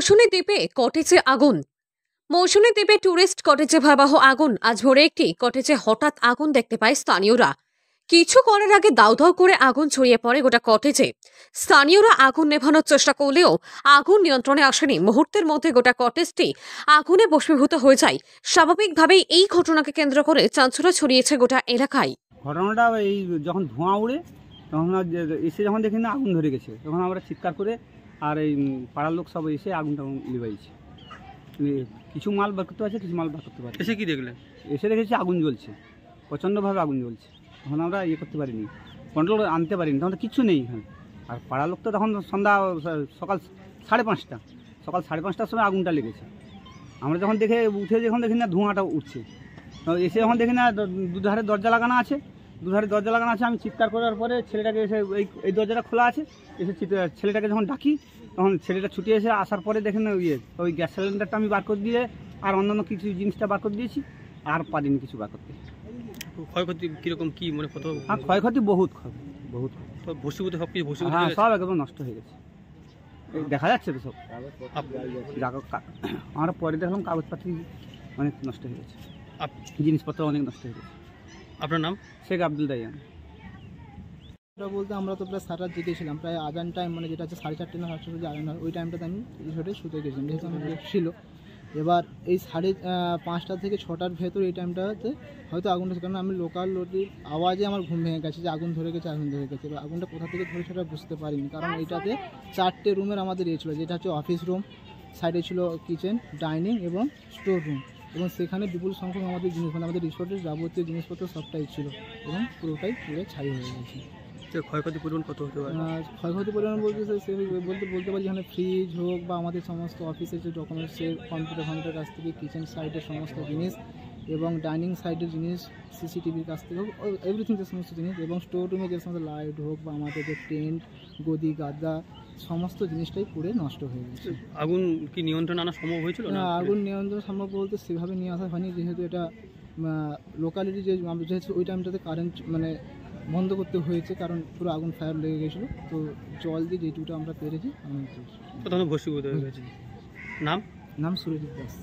মৌসুমী দ্বীপে কটেজে আগুন। মৌসুমী দ্বীপে টুরিস্ট কটেজে ভয়াবহ আগুন। আজ ভোরে একটি কটেজে হঠাৎ আগুন দেখতে পায় স্থানীয়রা। কিছু করার আগে দাউ দাউ করে আগুন ছড়িয়ে পড়ে গোটা কটেজে। স্থানীয়রা আগুন নেভানোর চেষ্টা করলেও আগুন নিয়ন্ত্রণে আসেনি। মুহূর্তের মধ্যে গোটা কটেজটি আগুনে ভস্মীভূত হয়ে যায়। স্বাভাবিকভাবেই এই ঘটনাকে কেন্দ্র করে চাঞ্চল্য ছড়িয়েছে গোটা এলাকায়। ঘটনাটা এই যখন ধোঁয়া উড়ে তখন এসে যখন দেখি না আগুন ধরে গেছে, তখন আমরা চিৎকার করে আর এই পাড়ার লোক সব এসে আগুনটা লিভাইছে। কিছু মাল বার করতে পারছে, কিছু মাল বার করতে পারছে। এসে কি দেখলেন? এসে দেখেছি আগুন জ্বলছে, প্রচণ্ডভাবে আগুন জ্বলছে। তখন আমরা করতে পারিনি, কন্ট্রোল আনতে পারিনি, তখন তো কিচ্ছু নেই এখানে। আর পাড়ার লোক তো তখন সকাল 5:30 সকাল 5:30টার সময় আগুনটা লেগেছে। আমরা যখন যখন দেখি না ধোঁয়াটা উঠছে, এসে যখন দেখি না দুধারে দরজা লাগানো আছে, আমি চিৎকার করার পরে ছেলেটাকে এসে এই দরজাটা খোলা আছে, এসে ছেলেটাকে যখন ডাকি তখন ছেলেটা ছুটে এসে আসার পরে দেখেন ওই গ্যাস সিলিন্ডারটা আমি বার করে দিয়ে আর অন্যান্য কিছু জিনিসটা বার করে দিয়েছি, আর পারিনি কিছু বার করতে। ক্ষয়ক্ষতি কীরকম কী মানে কত? হ্যাঁ, ক্ষয়ক্ষতি বহুত ভস্মীভূত সব কিছু ভস্মীভূত। হ্যাঁ, সব একদম নষ্ট হয়ে গেছে, দেখা যাচ্ছে তো সব। আমরা পরে দেখলাম কাগজপাতি অনেক নষ্ট হয়ে গেছে, জিনিসপত্র অনেক নষ্ট হয়ে গেছে। আপনার নাম? শেখ আব্দুল রায়্যান। বলতে আমরা তো প্রায় সারা জেগেছিলাম, প্রায় আজান টাইম মানে যেটা হচ্ছে 4:30 না 5:30 যে আজান হয় ওই টাইমটাতে আমি রিসোর্টে শুতে গেছিলাম, যেহেতু আমার লেট ছিল। এবার এই 5:30 থেকে 6টার ভেতর এই টাইমটাতে হয়তো আগুনটা, কারণ আমি লোকাল লোকের আওয়াজে আমার ঘুম ভেঙে গেছে যে আগুন ধরে গেছে। এবার আগুনটা কোথা থেকে ধরে সেটা বুঝতে পারিনি, কারণ এইটাতে 4টে রুমের আমাদের ছিল, যেটা হচ্ছে অফিস রুম, সাইডে ছিল কিচেন, ডাইনিং এবং স্টোর রুম, এবং সেখানে বিপুল সংখ্যক আমাদের জিনিস মানে আমাদের রিসোর্টের যাবতীয় জিনিসপত্র সবটাই ছিল এবং পুরোটাই পুরো ছাই হয়ে গেছে। ক্ষয়ক্ষতি পরিমাণ কত হতে পারে? ক্ষয়ক্ষতি পরিমাণ বলতে পারি যেখানে ফ্রিজ হোক বা আমাদের সমস্ত অফিসের যে ডকুমেন্টসের কম্পিউটার কাছ থেকে, কিচেন সাইডের সমস্ত জিনিস এবং ডাইনিং সাইডের জিনিস, সিসিটিভির কাছ থেকে হোক, এভরিথিং যে সমস্ত জিনিস, এবং স্টোর রুমে যে সমস্ত লাইট হোক বা আমাদের যে টেন্ট, গদি, গাদা, সমস্ত জিনিসটাই পুরো নষ্ট হয়ে গেছে। আগুন কি নিয়ন্ত্রণ আনা সম্ভব হয়েছিল? না, আগুন নিয়ন্ত্রণ সম্ভব বলতে সেভাবে নিয়ে আসা হয়নি, যেহেতু এটা লোকালিটি যেহেতু ওই টাইমটাতে কারেন্ট মানে বন্ধ করতে হয়েছে, কারণ পুরো আগুন ফায়ার লেগে গেছিলো। তো জল দিয়ে যেটুকুটা আমরা পেরেছি। ভস্মীভূত হয়ে গেছে। নাম? সুরজিৎ দাস।